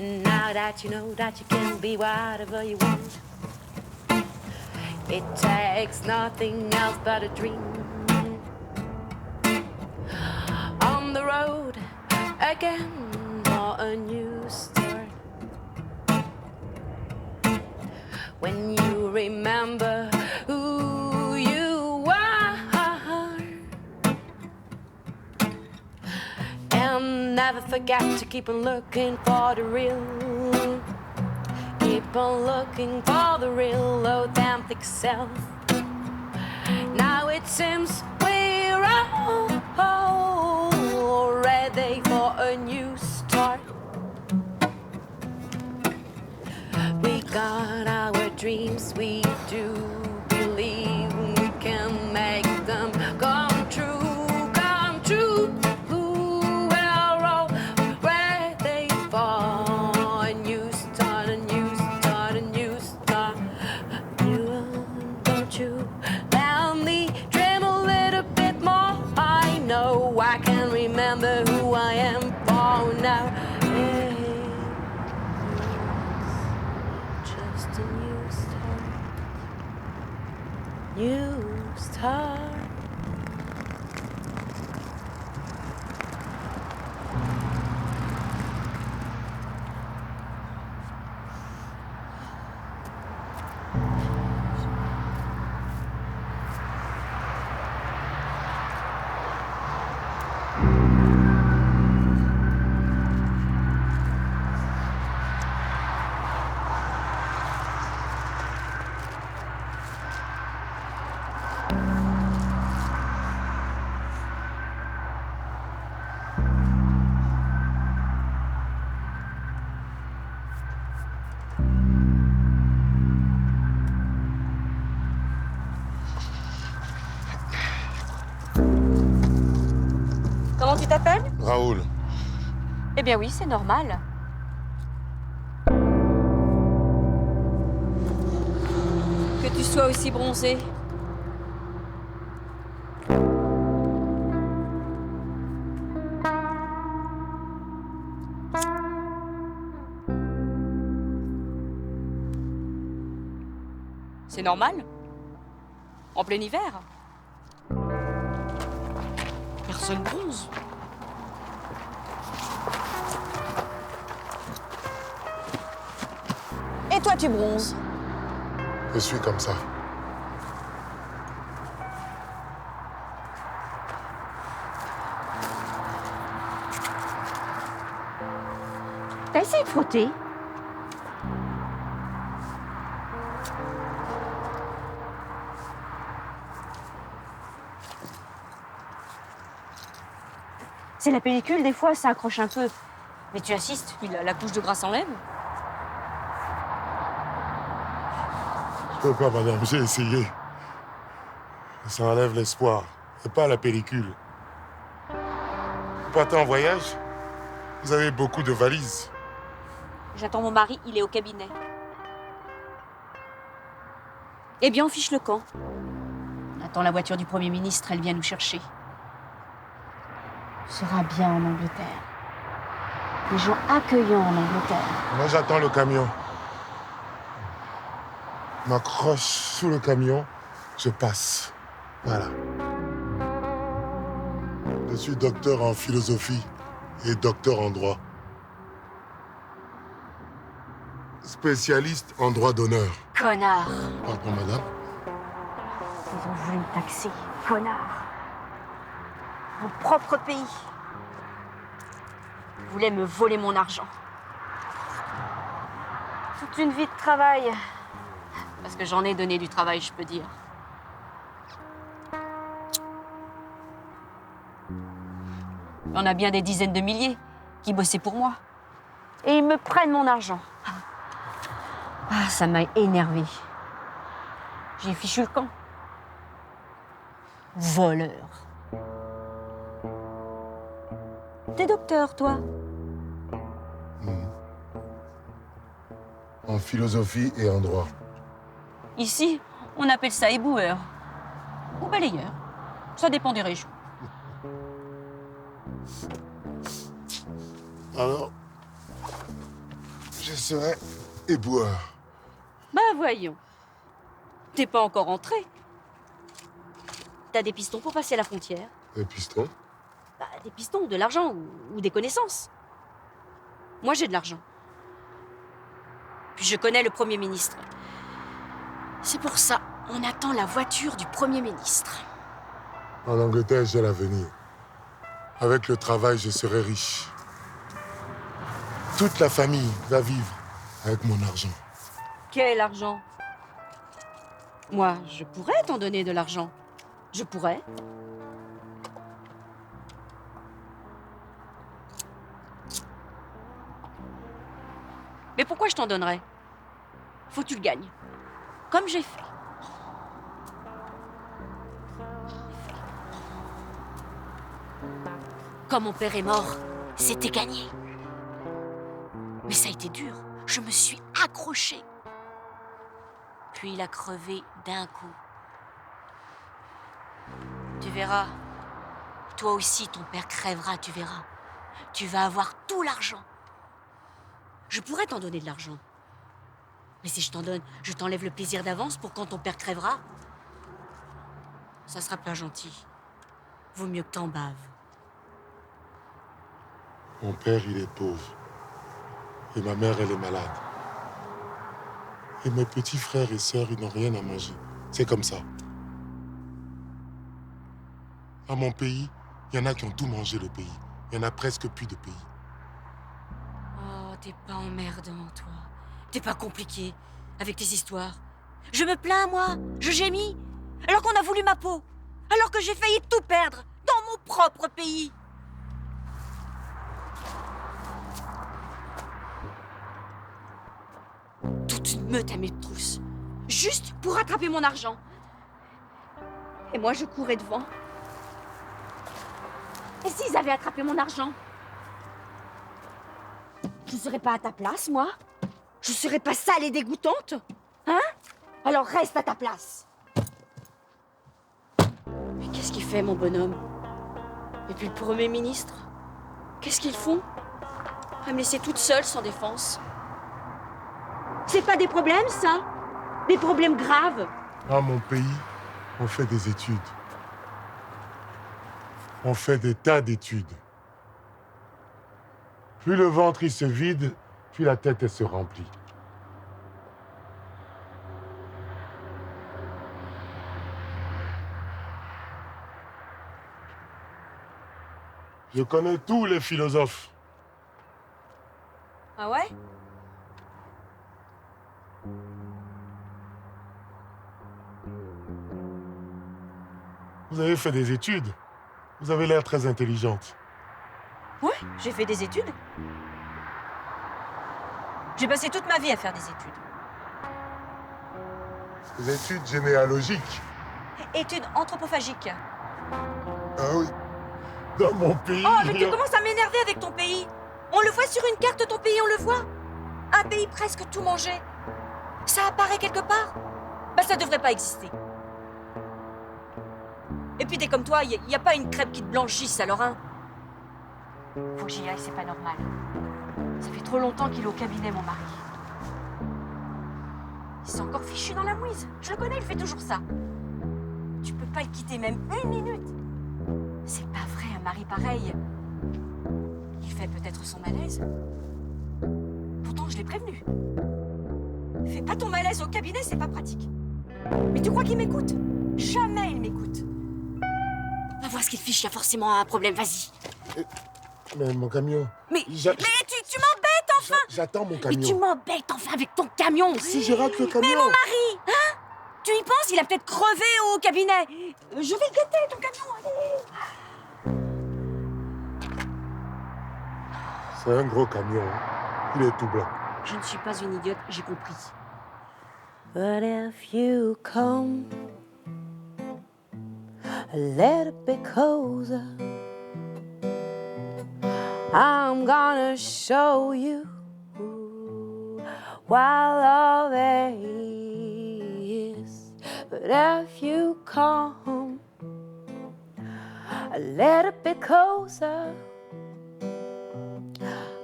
Now that you know that you can be whatever you want, it takes nothing else but a dream. On the road again for a new start. When you remember who you are, and never forget to keep on looking for the real. Keep on looking for the real, authentic self. Now it seems we're all ready for a new start. We got our dreams, we do believe we can make them come true, come true. We're all ready for a new start, a new start, a new start. Don't you let me dream a little bit more. I know I can remember who I am for now. Hey, just a new start, new start. Comment tu t'appelles? Raoul. Eh bien oui, c'est normal. Que tu sois aussi bronzé. C'est normal. En plein hiver. Personne bronze. Et toi, tu bronzes. Je suis comme ça. T'as essayé de frotter? C'est la pellicule, des fois, ça accroche un peu. Mais tu assistes, puis la couche de gras s'enlève. Je peux pas, madame, j'ai essayé. Ça enlève l'espoir, et pas la pellicule. Vous partez en voyage? Vous avez beaucoup de valises. J'attends mon mari, il est au cabinet. Eh bien, on fiche le camp. On attend la voiture du Premier ministre, elle vient nous chercher. On sera bien en Angleterre. Des gens accueillants en Angleterre. Moi, j'attends le camion. Je m'accroche sous le camion, je passe. Voilà. Je suis docteur en philosophie et docteur en droit. Spécialiste en droit d'honneur. Connard. Pardon, madame. Ils ont voulu me taxer. Connard. Mon propre pays. Ils voulaient me voler mon argent. Toute une vie de travail. Parce que j'en ai donné du travail, je peux dire. Il y en a bien des dizaines de milliers qui bossaient pour moi. Et ils me prennent mon argent. Ah, ça m'a énervé. J'ai fichu le camp. Voleur. T'es docteur, toi? En philosophie et en droit. Ici, on appelle ça éboueur. Ou balayeur. Ça dépend des régions. Alors, je serai éboueur. Bah voyons. T'es pas encore rentré. T'as des pistons pour passer la frontière? Des pistons? Bah, des pistons, de l'argent ou des connaissances. Moi, j'ai de l'argent. Puis je connais le Premier ministre. C'est pour ça, on attend la voiture du Premier ministre. En Angleterre, j'ai l'avenir. Avec le travail, je serai riche. Toute la famille va vivre avec mon argent. Quel argent? Moi, je pourrais t'en donner de l'argent. Je pourrais. Mais pourquoi je t'en donnerais? Faut que tu le gagnes. Comme j'ai fait. Quand mon père est mort, c'était gagné. Mais ça a été dur. Je me suis accrochée. Puis il a crevé d'un coup. Tu verras. Toi aussi, ton père crèvera, tu verras. Tu vas avoir tout l'argent. Je pourrais t'en donner de l'argent. Mais si je t'en donne, je t'enlève le plaisir d'avance pour quand ton père crèvera. Ça sera pas gentil. Vaut mieux que t'en baves. Mon père, il est pauvre. Et ma mère, elle est malade. Et mes petits frères et sœurs, ils n'ont rien à manger. C'est comme ça. À mon pays, il y en a qui ont tout mangé, le pays. Il y en a presque plus de pays. Oh, t'es pas emmerdant, toi. T'es pas compliqué avec tes histoires. Je me plains, moi. Je gémis. Alors qu'on a voulu ma peau. Alors que j'ai failli tout perdre dans mon propre pays. Toute une meute à mes trousses. Juste pour rattraper mon argent. Et moi, je courais devant. Et s'ils avaient attrapé mon argent? Je serais pas à ta place, moi? Je serais pas sale et dégoûtante? Hein? Alors reste à ta place. Mais qu'est-ce qu'il fait, mon bonhomme? Et puis le Premier ministre? Qu'est-ce qu'ils font? À me laisser toute seule, sans défense. C'est pas des problèmes, ça? Des problèmes graves? Dans mon pays, on fait des études. On fait des tas d'études. Plus le ventre il se vide, plus la tête elle se remplit. Je connais tous les philosophes. Ah ouais? Vous avez fait des études. Vous avez l'air très intelligente. Ouais, j'ai fait des études. J'ai passé toute ma vie à faire des études. Des études généalogiques. Études anthropophagiques. Ah oui. Dans mon pays. Oh, mais tu commences à m'énerver avec ton pays. On le voit sur une carte, ton pays, on le voit. Un pays presque tout mangé. Ça apparaît quelque part? Bah, ça devrait pas exister. Et puis, des comme toi, y a pas une crêpe qui te blanchisse, alors, hein? Faut que j'y aille, c'est pas normal. Ça fait trop longtemps qu'il est au cabinet, mon mari. Il s'est encore fichu dans la mouise. Je le connais, il fait toujours ça. Tu peux pas le quitter même une minute. C'est pas vrai, un mari pareil. Il fait peut-être son malaise. Pourtant, je l'ai prévenu. Fais pas ton malaise au cabinet, c'est pas pratique. Mais tu crois qu'il m'écoute? Jamais il m'écoute. Va voir ce qu'il fiche, il y a forcément un problème, vas-y. Mais mon camion. Mais tu m'embêtes enfin! J'attends mon Mais camion. tu m'embêtes enfin avec ton camion! Si je rate le camion. Mais mon mari! Hein? Tu y penses? Il a peut-être crevé au cabinet. Je vais le guetter, ton camion, allez! C'est un gros camion. Hein. Il est tout blanc. Je ne suis pas une idiote, j'ai compris. But if you come a little bit closer, I'm gonna show you what love is. But if you come a little bit closer,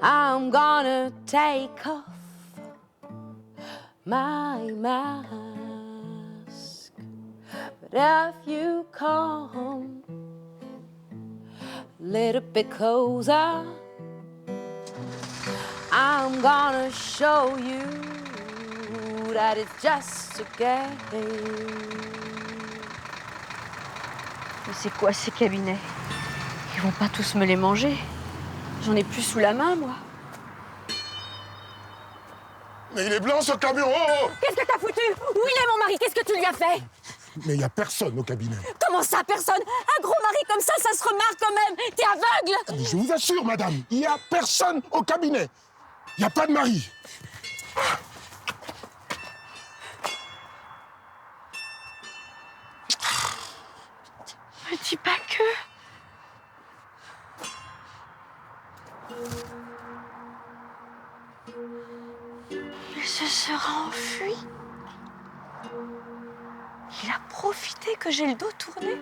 I'm gonna take off my mask. But if you come a little bit closer, I'm gonna show you that it's just a game. Mais c'est quoi ces cabinets? Ils vont pas tous me les manger. J'en ai plus sous la main, moi. Mais il est blanc ce camion! Oh! Qu'est-ce que t'as foutu? Où il est, mon mari? Qu'est-ce que tu lui as fait? Mais il n'y a personne au cabinet. Comment ça, personne? Un gros mari comme ça se remarque quand même. T'es aveugle? Mais je vous assure, madame, il n'y a personne au cabinet. Il n'y a pas de mari. Me dis pas que... Il se sera enfui. Il a profité que j'ai le dos tourné.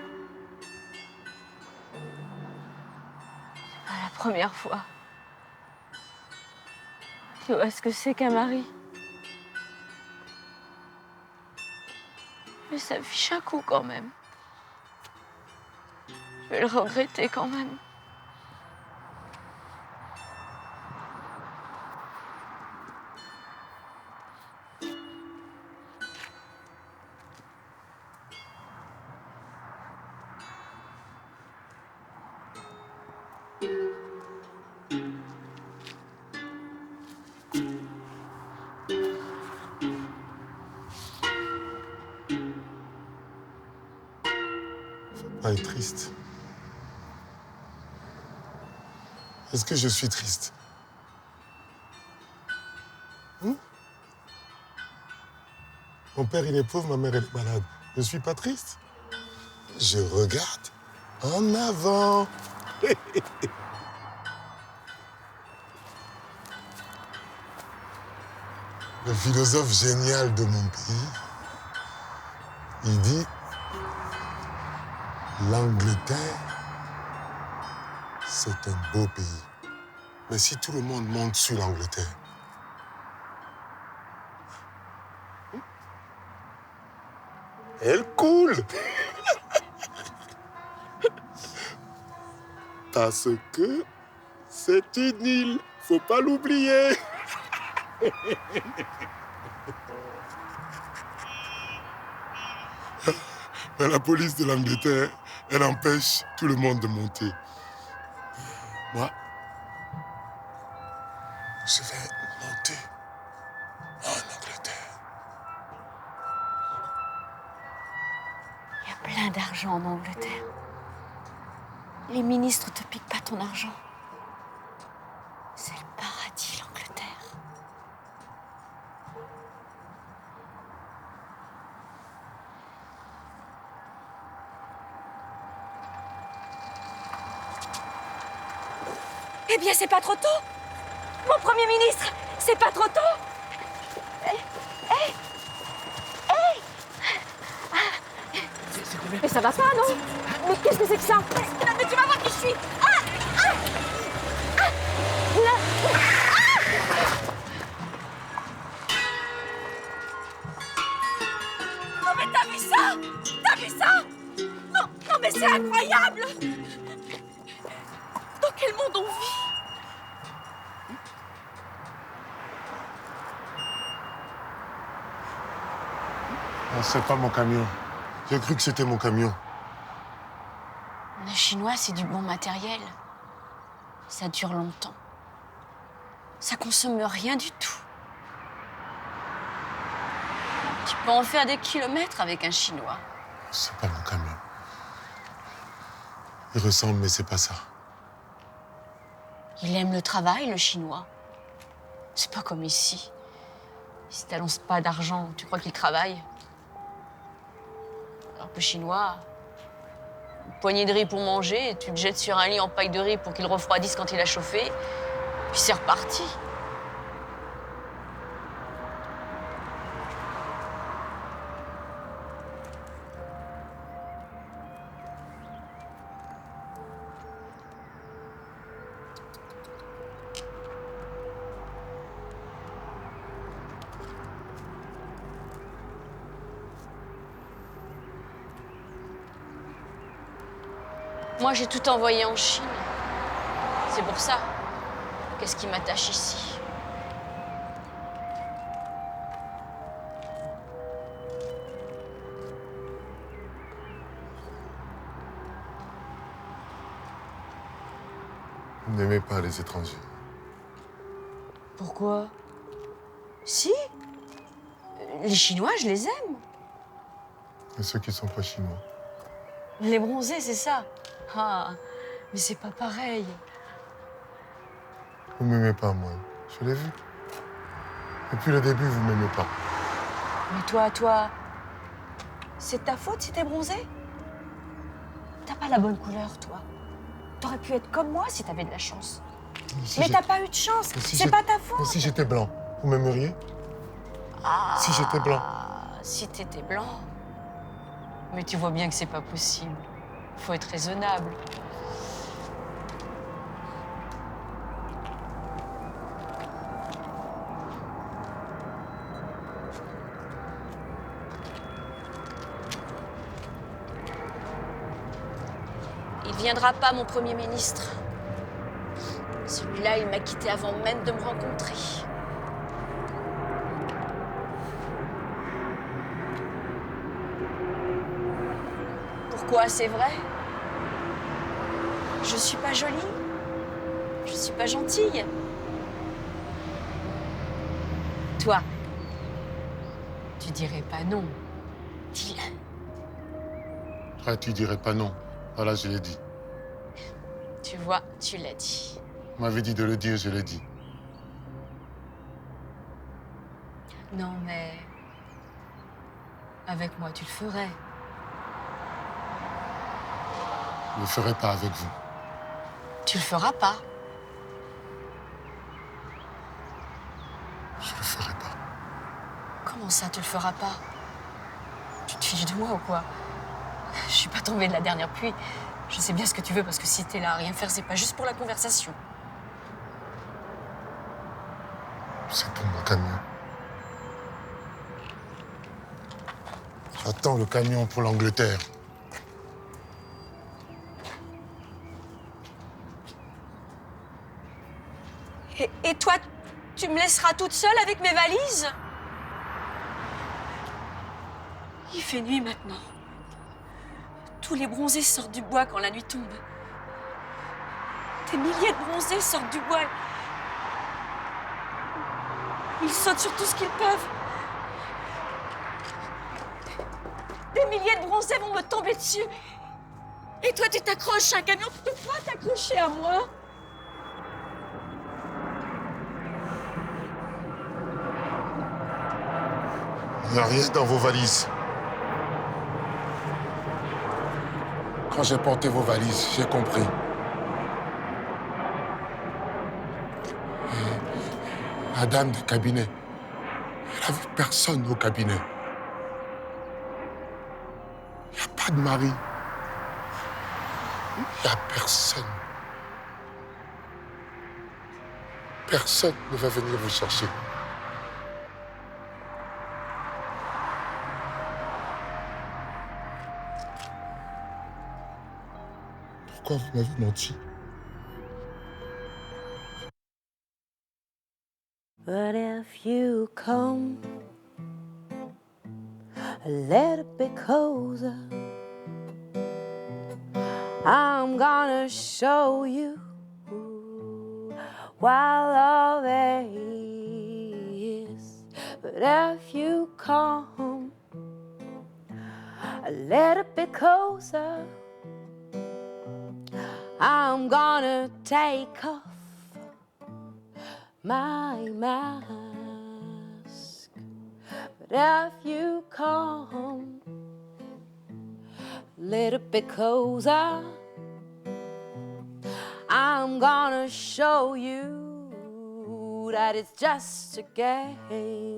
C'est pas la première fois. Tu vois ce que c'est qu'un mari? Mais ça me fiche un coup quand même. Je vais le regretter quand même. Pas être triste. Est-ce que je suis triste? Mon père, il est pauvre, ma mère, elle est malade. Je suis pas triste. Je regarde en avant. Le philosophe génial de mon pays, il dit l'Angleterre, c'est un beau pays. Mais si tout le monde monte sur l'Angleterre, elle coule. Parce que c'est une île, faut pas l'oublier. Mais la police de l'Angleterre, elle empêche tout le monde de monter. Moi, je vais monter en Angleterre. Il y a plein d'argent en Angleterre. Les ministres te piquent pas ton argent. C'est le paradis, l'Angleterre. Eh bien, c'est pas trop tôt. Mon Premier ministre, c'est pas trop tôt. Mais ça va pas, non? Mais qu'est-ce que c'est que ça? Mais tu vas voir qui je suis. Non mais t'as vu ça? T'as vu ça? Non, non mais c'est incroyable. Dans quel monde on vit? Non, c'est pas mon camion. J'ai cru que c'était mon camion. Le chinois, c'est du bon matériel. Ça dure longtemps. Ça consomme rien du tout. Tu peux en faire des kilomètres avec un chinois. C'est pas mon camion. Il ressemble, mais c'est pas ça. Il aime le travail, le chinois. C'est pas comme ici. Si t'annonces pas d'argent, tu crois qu'il travaille? Alors que le chinois, une poignée de riz pour manger, tu te jettes sur un lit en paille de riz pour qu'il refroidisse quand il a chauffé, puis c'est reparti. Moi, j'ai tout envoyé en Chine. C'est pour ça. Qu'est-ce qui m'attache ici? Vous n'aimez pas les étrangers. Pourquoi? Si. Les Chinois, je les aime. Et ceux qui sont pas chinois. Les bronzés, c'est ça. Ah, mais c'est pas pareil. Vous m'aimez pas, moi. Je l'ai vu. Depuis le début, vous m'aimez pas. Mais toi, c'est ta faute si t'es bronzé? T'as pas la bonne couleur, toi. T'aurais pu être comme moi si t'avais de la chance. Mais t'as pas eu de chance, c'est pas ta faute. Mais si j'étais blanc, vous m'aimeriez? Si j'étais blanc. Si t'étais blanc. Mais tu vois bien que c'est pas possible. Faut être raisonnable. Il viendra pas, mon Premier ministre. Celui-là, il m'a quitté avant même de me rencontrer. Pourquoi, c'est vrai? Je suis pas jolie? Je suis pas gentille? Toi, tu dirais pas non. Dis-le. Ah, tu dirais pas non. Voilà, je l'ai dit. Tu vois, tu l'as dit. Vous m'avez dit de le dire, je l'ai dit. Non, mais... avec moi, tu le ferais. Je ne le ferai pas avec vous. Tu le feras pas. Je le ferai pas. Comment ça, tu le feras pas? Tu te fiches de moi ou quoi? Je suis pas tombée de la dernière pluie. Je sais bien ce que tu veux parce que si t'es là à rien faire, c'est pas juste pour la conversation. C'est pour mon camion. J'attends le camion pour l'Angleterre. Et toi, tu me laisseras toute seule avec mes valises? Il fait nuit maintenant. Tous les bronzés sortent du bois quand la nuit tombe. Des milliers de bronzés sortent du bois. Ils sautent sur tout ce qu'ils peuvent. Des milliers de bronzés vont me tomber dessus. Et toi, tu t'accroches à un camion, tu peux pas t'accrocher à moi. Il n'y a rien dans vos valises. Quand j'ai porté vos valises, j'ai compris. Et la dame du cabinet, elle n'a vu personne au cabinet. Il n'y a pas de mari. Il n'y a personne. Personne ne va venir vous chercher. Pourquoi vous m'avez menti? But if you come a little bit closer, I'm gonna show you what love is. But if you come a little bit closer, I'm gonna take off my mask. But if you come a little bit closer, I'm gonna show you that it's just a game.